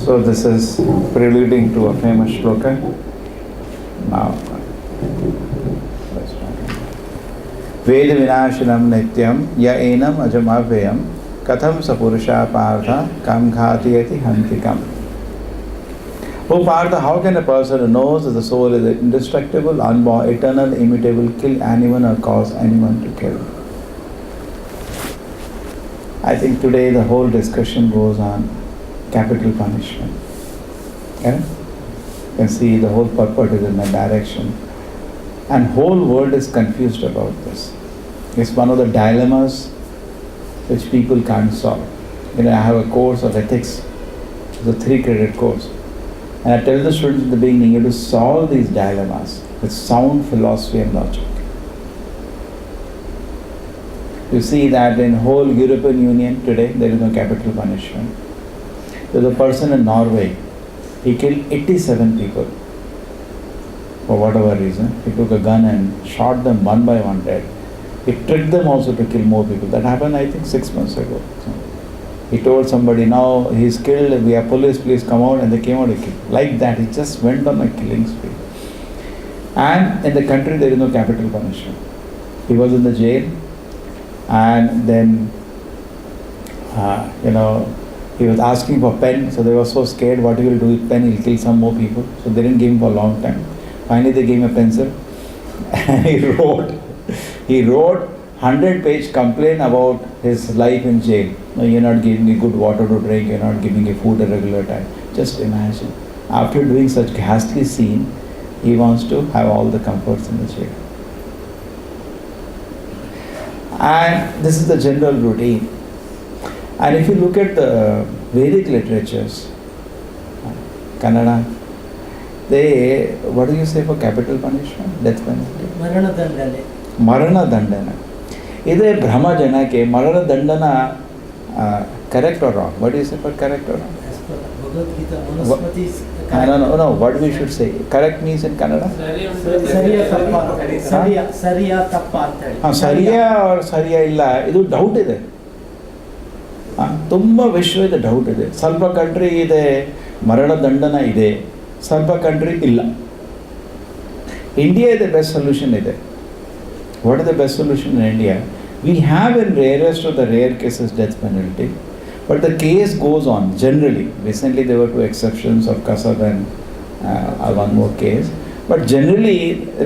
So this is preluding to a famous shloka. Now, Veda vinashanam nityam ya enam ajamavyam katham sapurusha partha kam ghatiyati hantikam. Oh Partha, how can a person who knows that the soul is indestructible, unborn, eternal, immutable, kill anyone or cause anyone to kill? I think today the whole discussion goes on capital punishment. Yeah? You can see the whole purport is in that direction. And whole world is confused about this. It's one of the dilemmas which people can't solve. I have a course of ethics. It's a 3-credit course. And I tell the students in the beginning, you have to solve these dilemmas with sound philosophy and logic. You see that in whole European Union today, there is no capital punishment. There's a person in Norway, he killed 87 people. For whatever reason, he took a gun and shot them one by one dead. He tricked them also to kill more people. That happened, I think, 6 months ago. So he told somebody, now he's killed, we are police, please come out, and they came out and killed. Like that, he just went on a killing spree. And in the country, there is no capital punishment. He was in the jail, and then, he was asking for pen, so they were so scared, what he will do with pen, he'll kill some more people. So they didn't give him for a long time. Finally, they gave him a pencil, and he wrote 100-page complaint about his life in jail. No, you're not giving me good water to drink, you're not giving me food at regular time. Just imagine. After doing such ghastly scene, he wants to have all the comforts in the jail. And this is the general routine. And if you look at the Vedic literatures, Kannada, what do you say for capital punishment? Death penalty? Marana Dandana. Marana Dandana. Ide Brahma Janake, Marana Dandana, correct or wrong? What do you say for correct or wrong? As per Bhagavad Gita, Manusmriti is correct. No, what we should say? Correct means in Kannada? Sariya tappa. Sariya tappa. Sariya or Sariya illa, idu doubt ide. ತುಂಬ ವಿಶ್ವದ doubt ಇದೆ. ಸ್ವಲ್ಪ country ಇದೆ ಮರಣ ದಂಡನ ಇದೆ, ಸ್ವಲ್ಪ country ಇಲ್ಲ. India ಇದೆ ಬೆಸ್ಟ್ ಸೊಲ್ಯೂಷನ್ ಇದೆ. What is the best solution in India? We have in rarest of the rare cases death penalty, but the case goes on generally. Recently there were 2 exceptions of Kasab and one more case. But generally,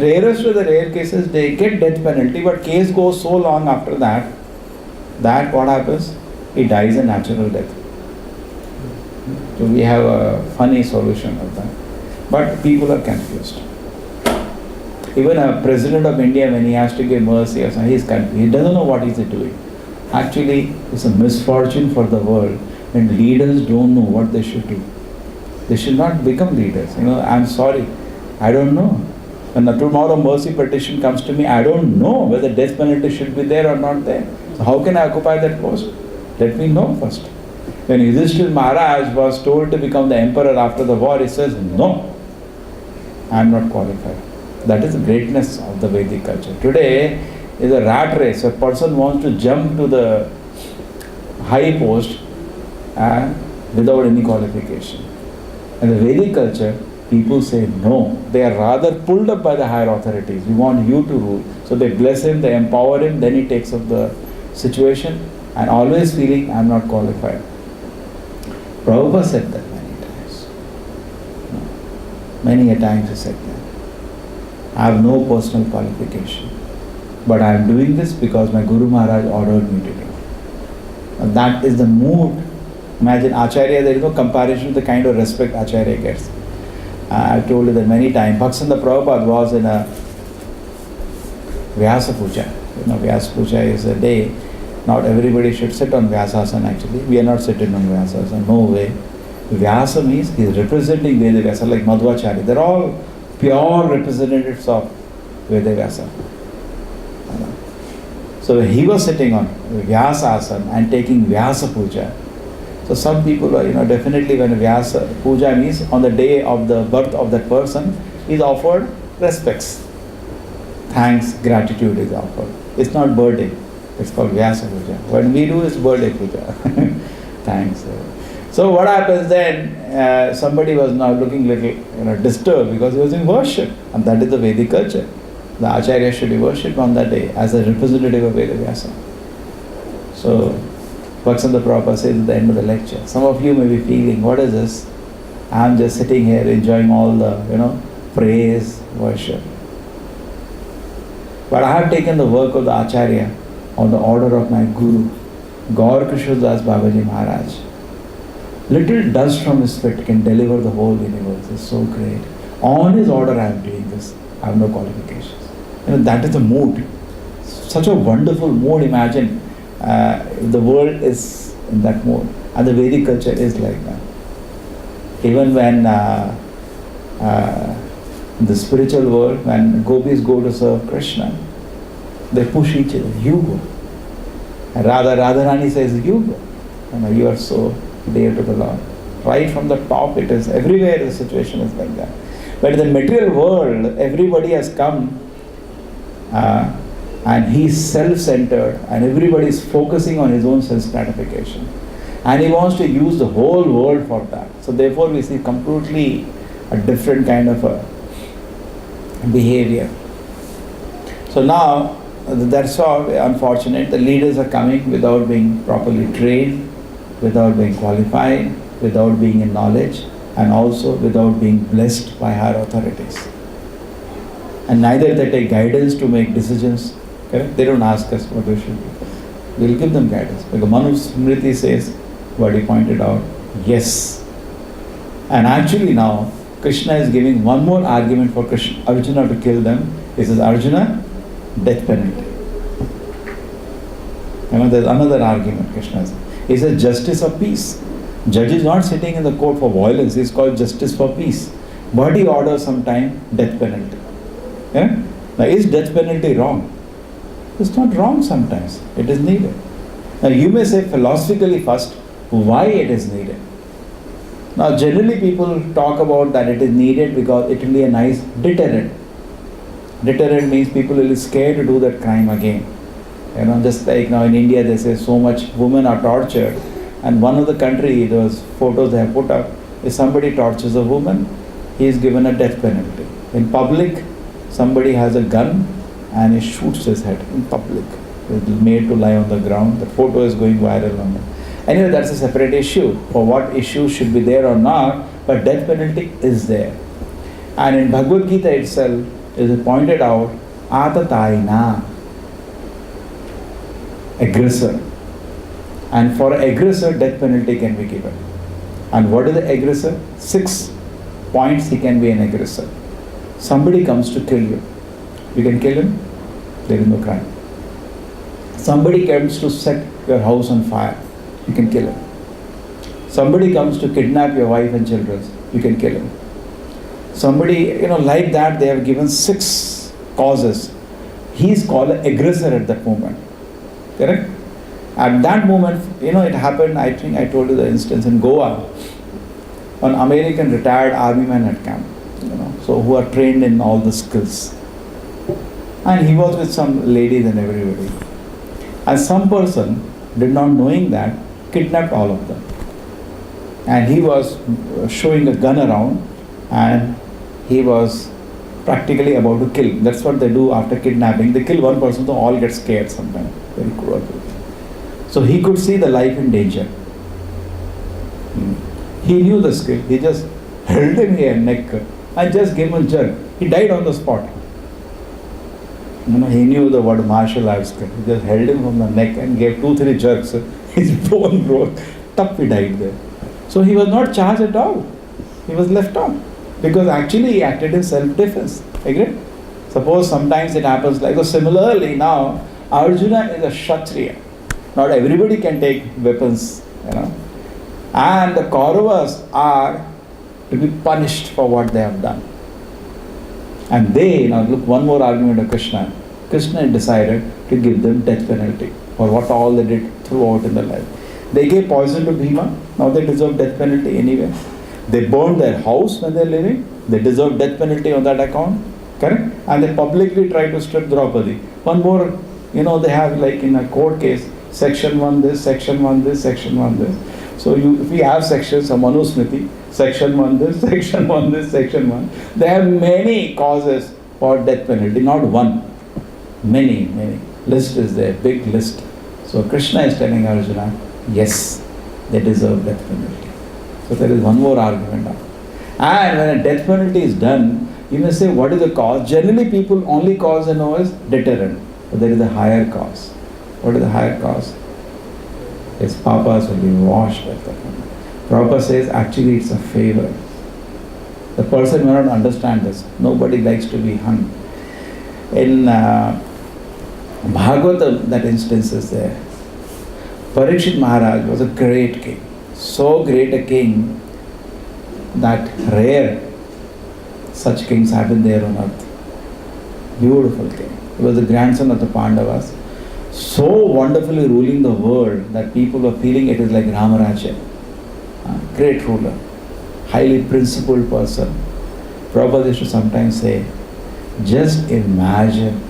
rarest of the rare cases, they get death penalty, but case goes so long after that what happens? He dies a natural death. So we have a funny solution of that. But people are confused. Even a president of India, when he has to give mercy or something, he's confused. He doesn't know what he's doing. Actually, it's a misfortune for the world when leaders don't know what they should do. They should not become leaders. I'm sorry, I don't know. When tomorrow mercy petition comes to me, I don't know whether death penalty should be there or not there. So how can I occupy that post? Let me know first. When Yudhishthira Maharaj was told to become the emperor after the war, he says, no, I am not qualified. That is the greatness of the Vedic culture. Today is a rat race. A person wants to jump to the high post without any qualification. In the Vedic culture, people say no. They are rather pulled up by the higher authorities. We want you to rule. So they bless him, they empower him, then he takes up the situation. And always feeling I am not qualified. Prabhupada said that many times. Many a times he said that. I have no personal qualification, but I am doing this because my Guru Maharaj ordered me to do. And that is the mood. Imagine Acharya, there is no comparison to the kind of respect Acharya gets. I have told you that many times. Bhaktivinoda Prabhupada was in a Vyasa Puja. Vyasa Puja is a day. Not everybody should sit on Vyasasana actually. We are not sitting on Vyasasana, no way. Vyasa means he is representing Vedavyasa, like Madhvacharya. They are all pure representatives of Vedavyasa. So he was sitting on Vyasasana and taking Vyasa Puja. So some people are, definitely when Vyasa Puja means on the day of the birth of that person, is offered respects. Thanks, gratitude is offered. It's not birthday. It's called Vyasa Puja. What we do is birthday puja. Thanks. So what happens then? Somebody was now looking little disturbed because he was in worship, and that is the Vedic culture. The Acharya should be worshipped on that day as a representative of Vedavyasa. So Bhaktivinoda Prabhupada says at the end of the lecture, some of you may be feeling, what is this? I am just sitting here enjoying all the praise, worship. But I have taken the work of the Acharya on the order of my Guru, Gaur Krishna Das Babaji Maharaj. Little dust from his feet can deliver the whole universe. It's so great. On his order I am doing this. I have no qualifications. That is the mood. Such a wonderful mood. Imagine the world is in that mode. And the Vedic culture is like that. Even when in the spiritual world, when gopis go to serve Krishna, they push each other. You go. And Radharani says, you go. You are so dear to the Lord. Right from the top it is. Everywhere the situation is like that. But in the material world, everybody has come and he's self-centered and everybody is focusing on his own self-gratification. And he wants to use the whole world for that. So therefore we see completely a different kind of a behavior. So now, that's so unfortunate. The leaders are coming without being properly trained, without being qualified, without being in knowledge, and also without being blessed by higher authorities. And neither they take guidance to make decisions. Correct? They don't ask us what we should do. We'll give them guidance. Because Manu Smriti says, what he pointed out, yes. And actually now, Krishna is giving one more argument for Arjuna to kill them. He says, Arjuna, death penalty. There's another argument Krishna says. He says, justice or peace. Judge is not sitting in the court for violence. He is called justice for peace. But he orders sometime death penalty. Yeah? Now, is death penalty wrong? It's not wrong sometimes. It is needed. Now, you may say philosophically first, why it is needed. Now, generally people talk about that it is needed because it will be a nice deterrent. Deterrent means people will be scared to do that crime again. Just like now in India they say so much women are tortured, and one of the country, those photos they have put up, if somebody tortures a woman, he is given a death penalty. In public, somebody has a gun and he shoots his head in public. It is made to lie on the ground. The photo is going viral on that. Anyway, that's a separate issue. For what issue should be there or not, but death penalty is there. And in Bhagavad Gita itself, it is pointed out, Atataina, aggressor. And for aggressor, death penalty can be given. And what is the aggressor? 6 points he can be an aggressor. Somebody comes to kill you. You can kill him, there is no crime. Somebody comes to set your house on fire. You can kill him. Somebody comes to kidnap your wife and children. You can kill him. Somebody, like that, they have given 6 causes. He is called an aggressor at that moment. Correct? At that moment, it happened, I think I told you the instance in Goa. An American retired army man had come, so who are trained in all the skills. And he was with some ladies and everybody. And some person, did not knowing that, kidnapped all of them. And he was showing a gun around and he was practically about to kill. That's what they do after kidnapping. They kill one person, so all get scared sometimes. Very cruel. So he could see the life in danger. He knew the skill. He just held him here neck and just gave him a jerk. He died on the spot. He knew the word martial arts. He just held him from the neck and gave 2-3 jerks. His bone broke. Tup, he died there. So he was not charged at all. He was left on. Because actually he acted in self-defense. Agree? Suppose sometimes it happens like, so similarly now, Arjuna is a Kshatriya. Not everybody can take weapons, And the Kauravas are to be punished for what they have done. And they, now look, one more argument of Krishna. Krishna decided to give them death penalty for what all they did throughout in their life. They gave poison to Bhima, now they deserve death penalty anyway. They burned their house when they're living, they deserve death penalty on that account, correct? And they publicly tried to strip Draupadi. One more, they have like in a court case, section 1 this, section 1 this, section 1 this. So if we have sections of Manu Smriti, section 1 this, section 1 this, section 1. They have many causes for death penalty, not one. Many. List is there, big list. So Krishna is telling Arjuna, yes, they deserve death penalty. So there is one more argument now. And when a death penalty is done, you may say, what is the cause? Generally people only cause they know is deterrent. But there is a higher cause. What is the higher cause? His papas will be washed at that moment. Prabhupada says actually it's a favor. The person may not understand this. Nobody likes to be hung. In Bhagavatam, that instance is there. Parikshit Maharaj was a great king. So great a king that rare such kings have been there on earth. Beautiful king. He was the grandson of the Pandavas. So wonderfully ruling the world that people were feeling it is like Ramaraja. Great ruler. Highly principled person. Prabhupada used to sometimes say, just imagine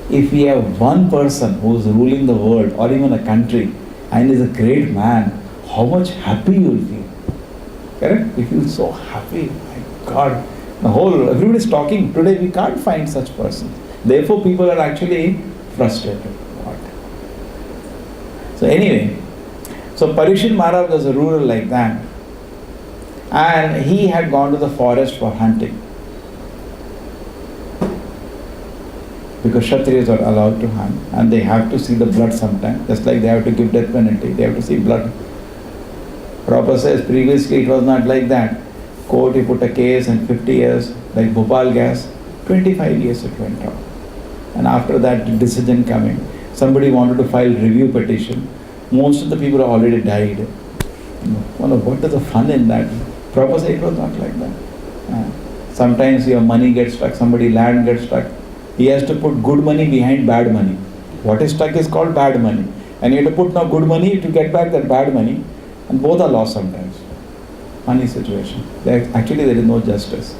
if we have one person who is ruling the world or even a country and is a great man, how much happy you will feel. Correct? You feel so happy. My God. Everybody is talking. Today we can't find such persons. Therefore people are actually frustrated. So anyway, so Parikshit Maharaj was a ruler like that. And he had gone to the forest for hunting. Because Kshatriyas are allowed to hunt and they have to see the blood sometime, just like they have to give death penalty, they have to see blood. Prabhupada says previously it was not like that. Court, you put a case and 50 years, like Bhopal gas, 25 years it went on. And after that decision coming, somebody wanted to file review petition. Most of the people have already died. What is the fun in that? Prabhupada said it was not like that. Sometimes your money gets stuck, somebody land gets stuck. He has to put good money behind bad money. What is stuck is called bad money. And you have to put now good money to get back that bad money. And both are lost sometimes. Funny situation. Actually there is no justice.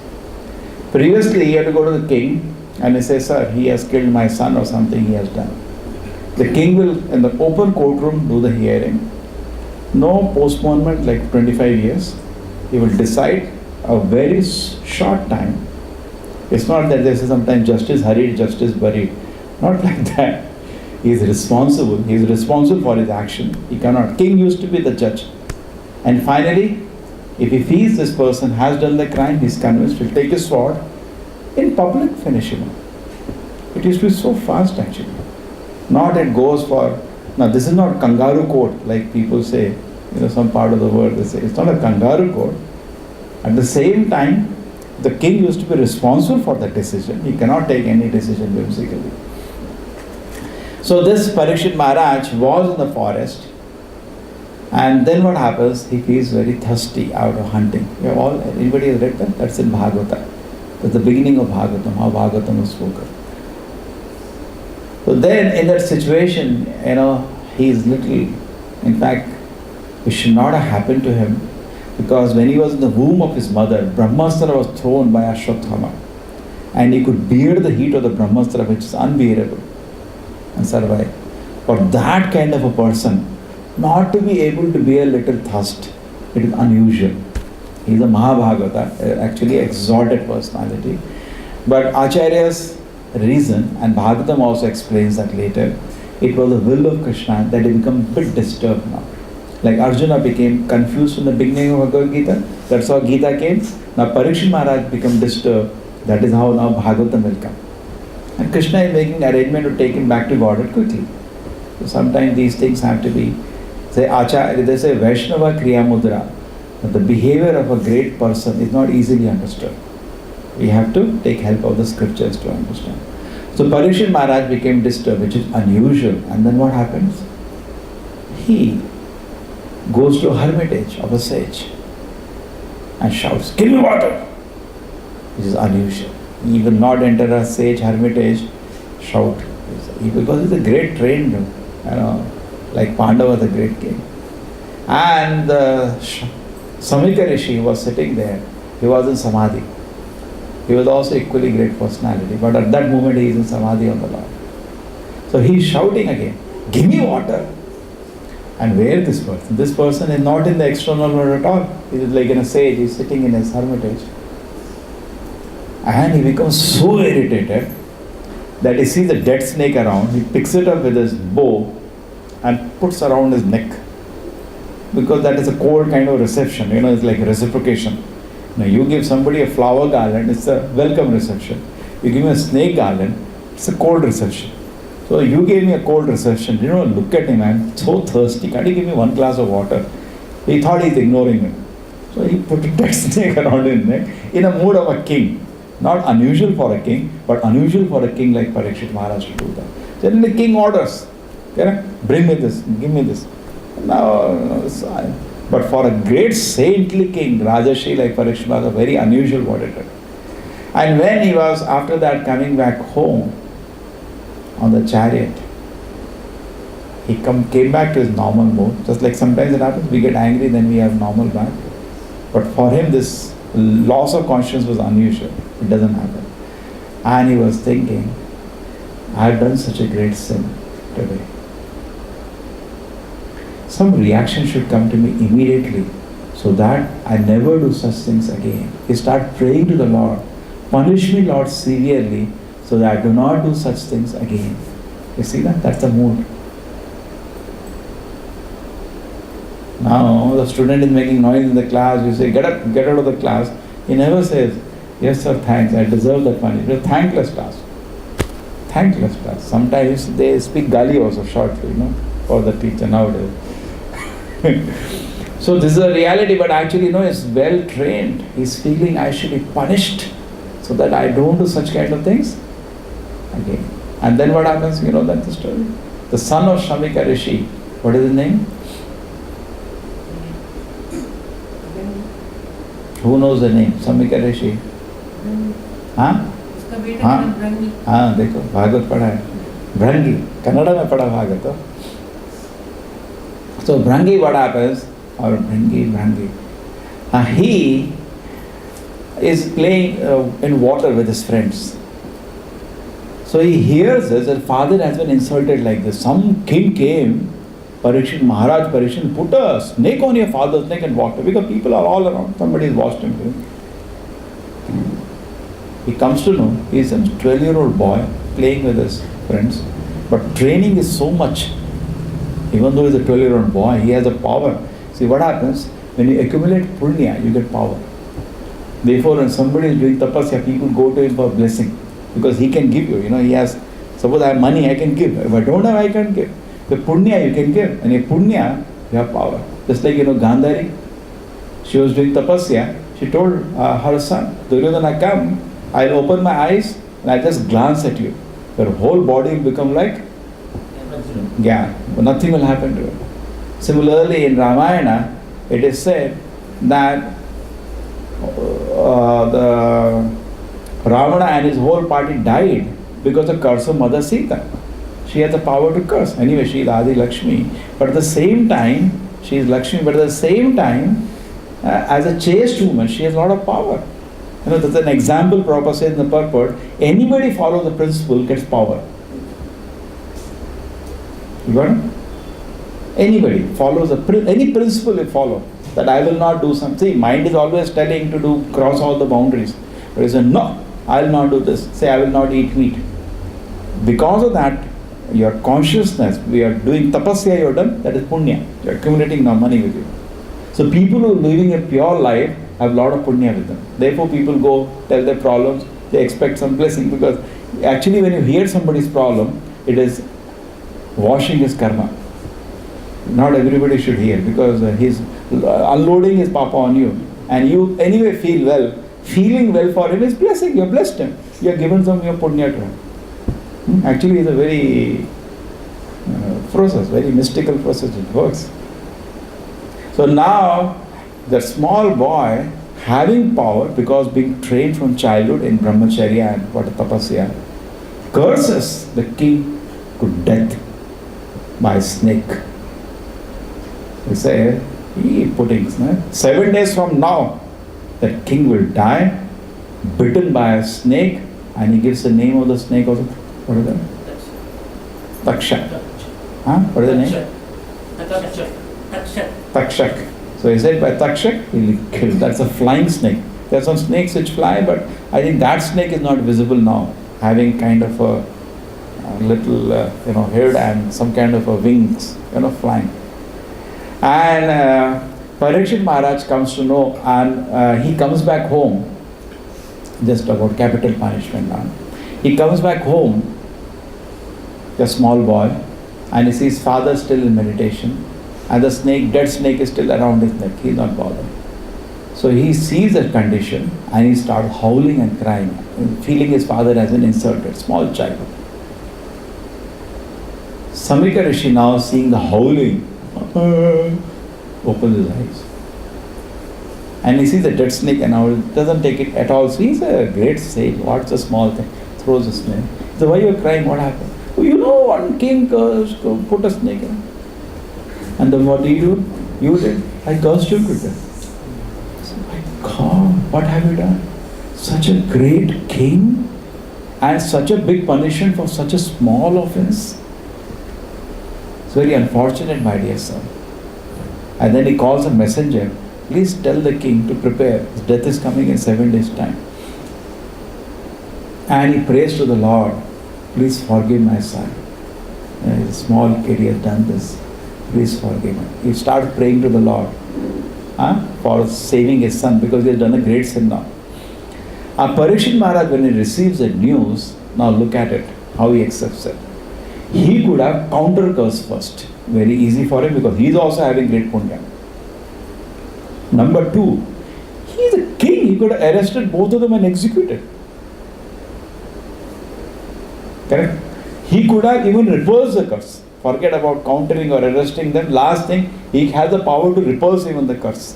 Previously he had to go to the king and he says, sir, he has killed my son or something he has done. The king will in the open courtroom do the hearing. No postponement like 25 years. He will decide a very short time. It's not that there is sometimes justice hurried, justice buried. Not like that. He is responsible. He is responsible for his action. He cannot. King used to be the judge. And finally, if he feels this person has done the crime, he is convinced, he'll take his sword, in public finish him. It used to be so fast actually. Not it goes for, now this is not kangaroo court like people say, some part of the world they say. It's not a kangaroo court. At the same time, the king used to be responsible for that decision. He cannot take any decision whimsically. So this Parikshit Maharaj was in the forest, and then what happens? He feels very thirsty out of hunting. Anybody has read that? That's in Bhagavata. That's the beginning of Bhagavatam, how Bhagavatam is spoken. So then in that situation, he is little, in fact, it should not have happened to him, because when he was in the womb of his mother, Brahmastra was thrown by Ashwatthama, and he could bear the heat of the Brahmastra, which is unbearable, and survive. For that kind of a person, not to be able to bear little thirst, it is unusual. He is a Mahabhagavata, actually exalted personality. But Acharya's reason, and Bhagavatam also explains that later, it was the will of Krishna that he become a bit disturbed now. Like Arjuna became confused in the beginning of Bhagavad Gita, that's how Gita came. Now Parikshit Maharaj became disturbed, that is how now Bhagavatam will come. And Krishna is making arrangement to take him back to Godhead quickly. So sometimes these things have to be, they say Vaishnava Kriya Mudra, that the behavior of a great person is not easily understood. We have to take help of the scriptures to understand. So Parikshit Maharaj became disturbed, which is unusual. And then what happens? He goes to a hermitage of a sage and shouts, "Give me water!" Which is unusual. He will not enter a sage hermitage, shout. Because he's a great trained, like Pandava, the great king. And Samika Rishi was sitting there. He was in Samadhi. He was also equally great personality. But at that moment he is in Samadhi on the Lord. So he is shouting again, "Give me water!" And where this person? This person is not in the external world at all. He is like in a sage. He is sitting in his hermitage. And he becomes so irritated that he sees a dead snake around. He picks it up with his bow and puts around his neck. Because that is a cold kind of reception. It's like reciprocation. Now you give somebody a flower garland, it's a welcome reception. You give me a snake garland, it's a cold reception. So you gave me a cold reception. Look at him, I'm so thirsty. Can't you give me one glass of water? He thought he's ignoring me. So he put a dead snake around his neck in a mood of a king. Not unusual for a king, but unusual for a king like Parikshit Maharaj to do that. Then the king orders, bring me this, give me this. Now, but for a great saintly king, Rajarshi like Parikshit Maharaj, very unusual what it is. And when he was, after that, coming back home on the chariot, he came back to his normal mode. Just like sometimes it happens, we get angry, then we have normal back. But for him, this loss of consciousness was unusual. It doesn't happen. And he was thinking, I have done such a great sin today. Some reaction should come to me immediately so that I never do such things again. He started praying to the Lord, punish me, Lord, severely so that I do not do such things again. You see that? That's the mood. Now the student is making noise in the class, you say, get up, get out of the class. He never says, yes sir, thanks, I deserve that punishment. It's a thankless class. Thankless class. Sometimes they speak gali also shortly, for the teacher nowadays. So this is a reality, but actually, it's well trained. He's feeling I should be punished so that I don't do such kind of things again. And then what happens? That's the story. The son of Shamika Rishi, what is his name? Who knows the name? Shamika Rishi. हाँ देखो भागवत पढ़ा है भृंगी कन्नड़ा में पढ़ा Bhagavat so Bhrangi what happens or Bhrangi he is playing in water with his friends, so he hears this that father has been insulted like this. Some king came, Parikshit Maharaj Parikshit put a snake on your father's neck and walked away because people are all around, somebody has watched him. He comes to know he is a 12-year-old boy playing with his friends, but training is so much. Even though he's a 12-year-old boy, he has a power. See what happens, when you accumulate punya, you get power. Therefore, when somebody is doing tapasya, people go to him for blessing because he can give you. He has, suppose I have money, I can give. If I don't have, I can't give. The punya you can give, and in punya you have power. Just like Gandhari, she was doing tapasya. She told her son, Duryodhana, come, I'll open my eyes and I'll just glance at you. Your whole body will become like but nothing will happen to it. Similarly, in Ramayana, it is said that the Ravana and his whole party died because of curse of Mother Sita. She has the power to curse. Anyway, she is Adi Lakshmi. But at the same time, she is Lakshmi, but at the same time, as a chaste woman, she has a lot of power. That's an example Prabhupada says in the purport. Anybody follows the principle gets power. You got it? Anybody follows any principle you follow, that I will not do something. Mind is always telling to do, cross all the boundaries. But he says, no, I will not do this. Say, I will not eat meat. Because of that, your consciousness, we are doing tapasya, you are done, that is punya. You are accumulating now money with you. So people who are living a pure life have a lot of punya with them. Therefore people go, tell their problems, they expect some blessing, because actually when you hear somebody's problem, it is washing his karma. Not everybody should hear, because he's unloading his papa on you, and you anyway feel well. Feeling well for him is blessing. You have blessed him. You have given some of your punya to him. Actually it's a very process, very mystical process. It works. So now the small boy having power, because being trained from childhood in brahmacharya and tapasya, curses the king to death by a snake. He said, he putting 7 days from now, that king will die, bitten by a snake, and he gives the name of the snake also. What is that? Takshak. What is the name? Takshak. So he said by Takshak, he will kill. That's a flying snake. There are some snakes which fly, but I think that snake is not visible now, having kind of a little head and some kind of a wings, flying. And Parikshit Maharaj comes to know, and he comes back home, just about capital punishment now. He comes back home, the small boy, and he sees father still in meditation, and the snake, dead snake, is still around his neck. He is not bothered. So he sees that condition and he starts howling and crying, feeling his father has been insulted, small child. Samika Rishi, now seeing the howling, opens his eyes. And he sees the dead snake and now doesn't take it at all. So he's a great sage. What's a small thing? Throws a snake. So why you are crying? What happened? Oh, you know, one king cursed, put a snake in. And then what do? You did. I cursed you to death. God, what have you done? Such a great king and such a big punishment for such a small offense. It's very unfortunate, my dear son. And then he calls a messenger. Please tell the king to prepare. His death is coming in 7 days' time. And he prays to the Lord. Please forgive my son. He's a small kid, he has done this. Please forgive him. He starts praying to the Lord. For saving his son, because he has done a great sin now. Parikshit Maharaj, when he receives the news, now look at it, how he accepts it. He could have counter curse first. Very easy for him because he is also having great punya. Number two, he is a king. He could have arrested both of them and executed. Correct? He could have even reversed the curse. Forget about countering or arresting them. Last thing, he has the power to reverse even the curse.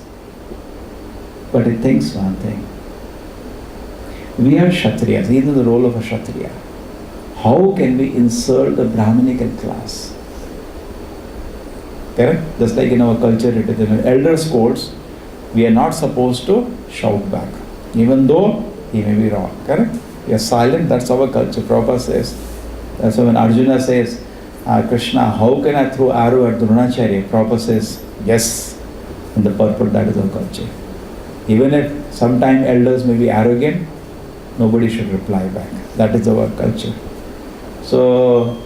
But he thinks one thing. We are Kshatriyas. He is in the role of a Kshatriya. How can we insult the Brahminical class? Correct? Just like in our culture, it is when elder scolds, we are not supposed to shout back. Even though he may be wrong. Correct? We are silent. That's our culture. Prabhupada says. That's why when Arjuna says, Krishna, how can I throw arrow at Dronacharya? Prabhupada says, yes, in the purport, that is our culture. Even if sometimes elders may be arrogant, nobody should reply back. That is our culture. So,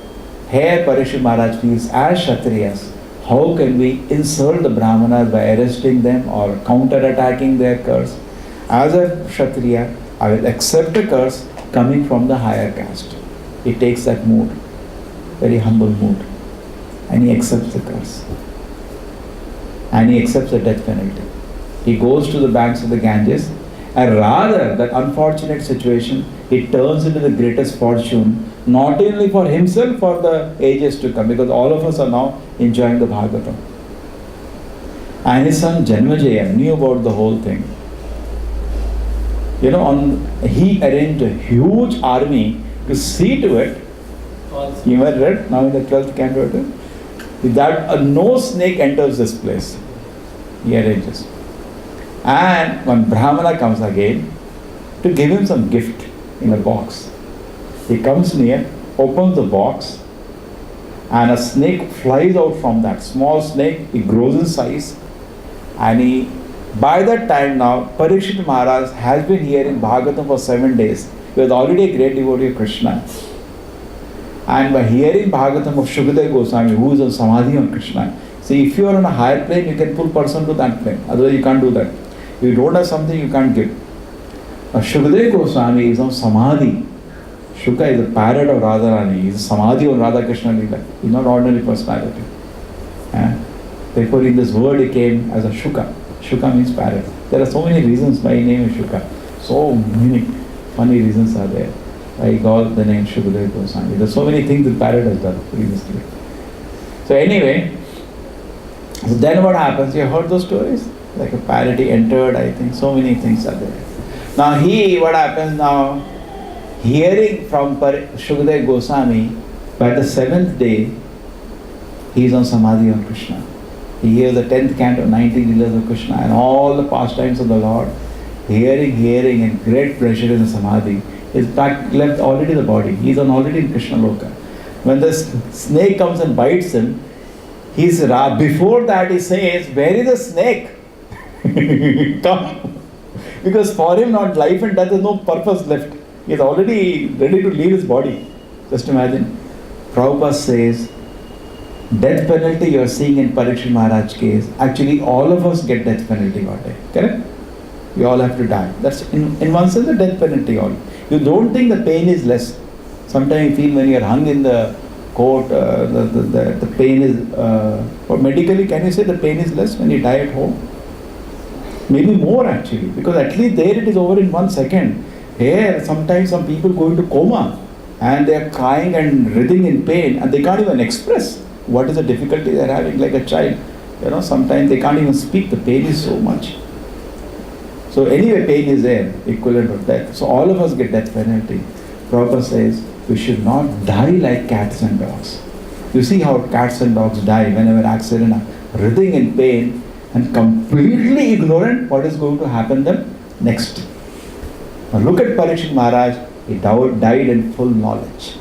here Parikshit Maharaj feels, as Kshatriyas, how can we insult the Brahmanas by arresting them or counter-attacking their curse? As a Kshatriya, I will accept a curse coming from the higher caste. He takes that mood, very humble mood, and he accepts the curse. And he accepts the death penalty. He goes to the banks of the Ganges, and rather that unfortunate situation, he turns into the greatest fortune, not only for himself, for the ages to come, because all of us are now enjoying the Bhagavatam. And his son Janmajaya knew about the whole thing. You know, he arranged a huge army to see to it. You might read now in the 12th canto, that no snake enters this place. He arranges. And when Brahmana comes again, to give him some gift in a box. He comes near, opens the box, and a snake flies out from that. Small snake, it grows in size, and by that time now, Parikshit Maharaj has been hearing Bhagavatam for 7 days. He was already a great devotee of Krishna. And by hearing Bhagavatam of Shukadeva Goswami, who is on Samadhi on Krishna, see, if you are on a higher plane, you can pull person to that plane. Otherwise, you can't do that. If you don't have something, you can't give. Shukadeva Goswami is on Samadhi. Shuka is a parrot of Radharani. He is a Samadhi of Radha Krishna Lila. He is not ordinary personality. Therefore, in this word, he came as a Shuka. Shuka means parrot. There are so many reasons why his name is Shuka. So many funny reasons are there. I got the name Shukadeva Goswami. There are so many things that parrot has done previously. So anyway, so then what happens? You have heard those stories? Like a parrot, he entered, I think, so many things are there. Now what happens now? Hearing from Shukadeva Goswami, by the 7th day, he is on Samadhi on Krishna. He hears the 10th canto, 90 Leelas of Krishna and all the pastimes of the Lord. Hearing and great pleasure in the Samadhi. He's back, left already the body. He's already in Krishna Loka. When the snake comes and bites him, before that he says, where is the snake? Come. Because for him not life and death, there is no purpose left. He is already ready to leave his body. Just imagine. Prabhupada says, death penalty you are seeing in Parikshit Maharaj case, actually all of us get death penalty one day. Correct? We all have to die. That's in one sense the death penalty all. You don't think the pain is less. Sometimes you feel when you are hung in the court, the pain is, or medically can you say the pain is less when you die at home? Maybe more actually, because at least there it is over in 1 second. Here, sometimes some people go into coma and they are crying and writhing in pain and they can't even express what is the difficulty they are having, like a child. Sometimes they can't even speak, the pain is so much. So anyway, pain is there, equivalent of death. So all of us get death penalty. Prabhupada says, we should not die like cats and dogs. You see how cats and dogs die whenever accident, writhing in pain and completely ignorant what is going to happen them next. Now look at Parikshit Maharaj, he died in full knowledge.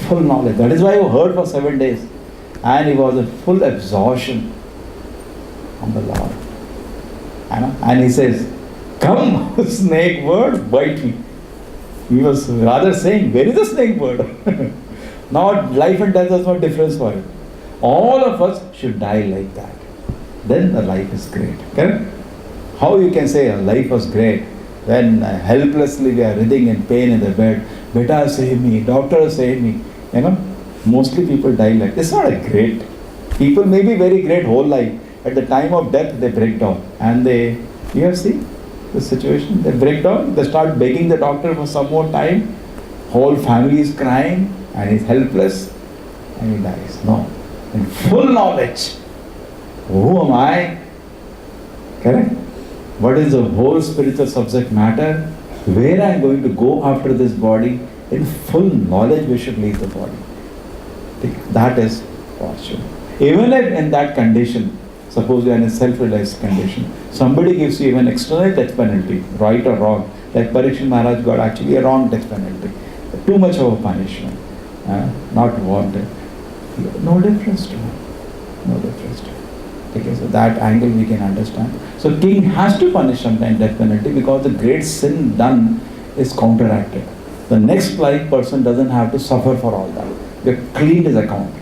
Full knowledge. That is why he heard for 7 days. And he was in full absorption on the Lord. And he says, come, snake bird, bite me. He was rather saying, where is the snake bird? Now life and death has no difference for him. All of us should die like that. Then the life is great. Correct? How you can say life was great when helplessly we are writhing in pain in the bed. Beta save me, doctor save me. Mostly people die like this. It's not a great. People may be very great whole life. At the time of death, they break down. And you have seen the situation? They break down. They start begging the doctor for some more time. Whole family is crying and he's helpless and he dies. No. In full knowledge. Who am I? Correct? What is the whole spiritual subject matter? Where I am going to go after this body? In full knowledge we should leave the body. That is fortune. Even if in that condition, suppose you are in a self-realized condition, somebody gives you even external death penalty, right or wrong, like Parikshit Maharaj got actually a wrong death penalty, too much of a punishment, not wanted. No difference to him. No difference to him. Okay, so that angle we can understand. So king has to punish sometimes death penalty because the great sin done is counteracted. The next life person doesn't have to suffer for all that. You have cleaned his account.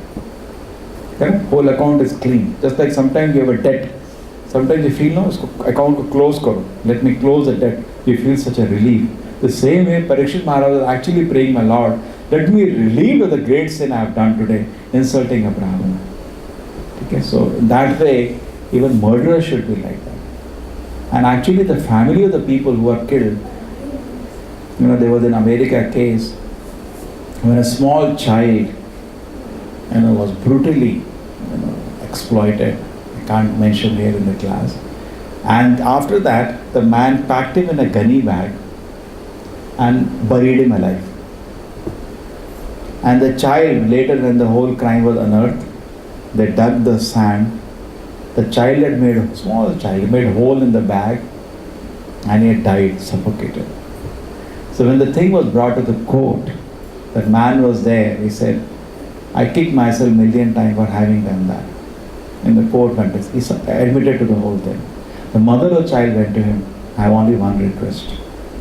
Okay? Whole account is clean. Just like sometimes you have a debt. Sometimes you feel, no, account ko close karo. Let me close the debt. You feel such a relief. The same way Parikshit Maharaj was actually praying, my Lord, let me relieve of the great sin I have done today, insulting a Brahmana. Okay, so in that way, even murderers should be like that. And actually the family of the people who are killed, there was in America a case when a small child was brutally exploited. I can't mention here in the class. And after that, the man packed him in a gunny bag and buried him alive. And the child, later when the whole crime was unearthed, they dug the sand. The child had made a small child, made a hole in the bag and he had died, suffocated. So when the thing was brought to the court, that man was there, he said, I kicked myself 1,000,000 times for having done that. In the court contest, he admitted to the whole thing. The mother of the child went to him, I have only one request.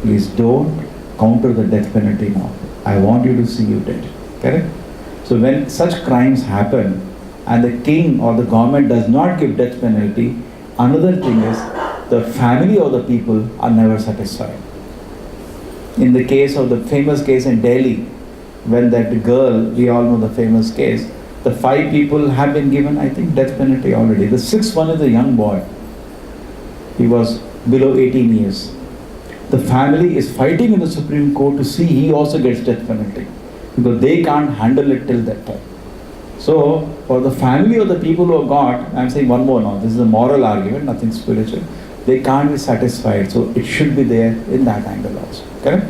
Please don't counter the death penalty now. I want you to see you dead. Correct? So when such crimes happen and the king or the government does not give death penalty, another thing is the family of the people are never satisfied. In the case of the famous case in Delhi, when that girl, we all know the famous case, the 5 people have been given, I think, death penalty already. The 6th one is a young boy. He was below 18 years. The family is fighting in the Supreme Court to see he also gets death penalty because they can't handle it till that time. So, for the family of the people who have got, I'm saying one more now, this is a moral argument, nothing spiritual. They can't be satisfied, so it should be there in that angle also. Correct?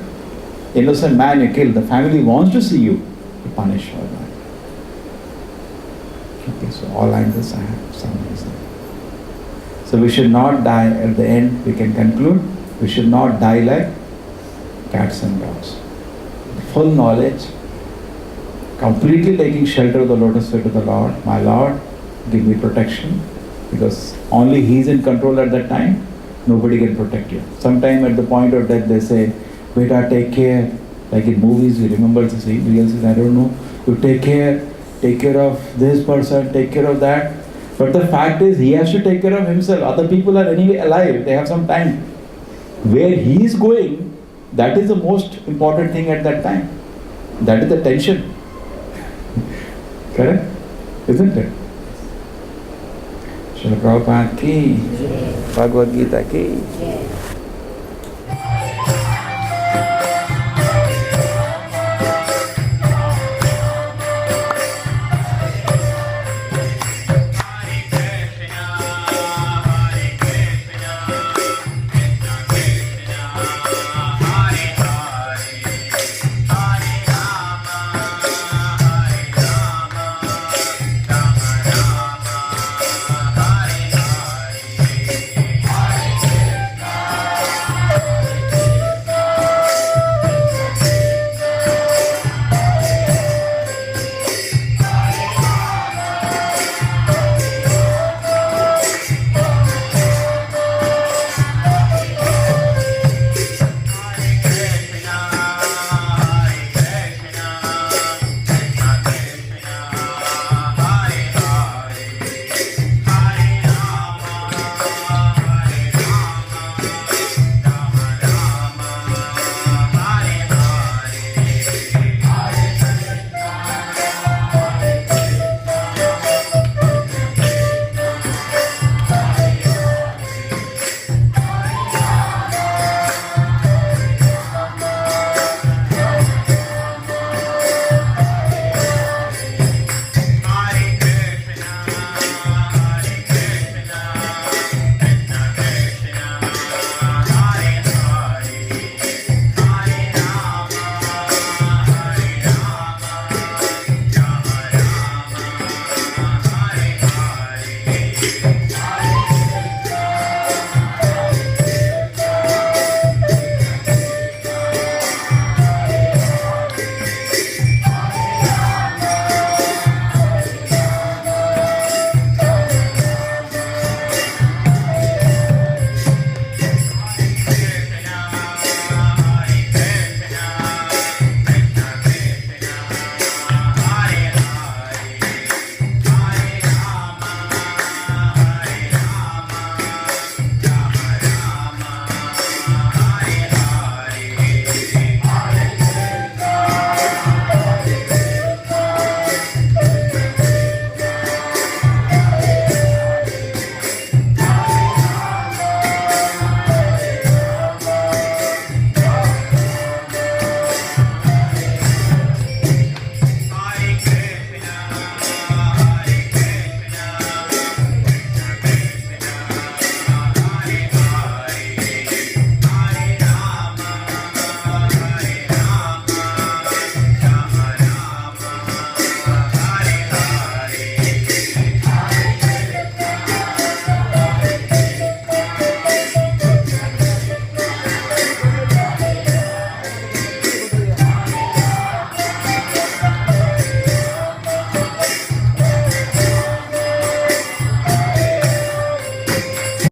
Innocent man you kill, the family wants to see you punished for that. Okay, so all angles I have some reason. So we should not die at the end, we can conclude, we should not die like cats and dogs. Full knowledge, completely taking shelter of the lotus feet of the Lord. My Lord, give me protection, because only He is in control at that time. Nobody can protect you. Sometime at the point of death they say, Beta, take care. Like in movies, you remember the scene, real scene, I don't know. You take care of this person, take care of that. But the fact is, he has to take care of himself. Other people are anyway alive, they have some time. Where he is going, that is the most important thing at that time. That is the tension. Correct? Isn't it? Srila Prabhupada ki Bhagavad Gita की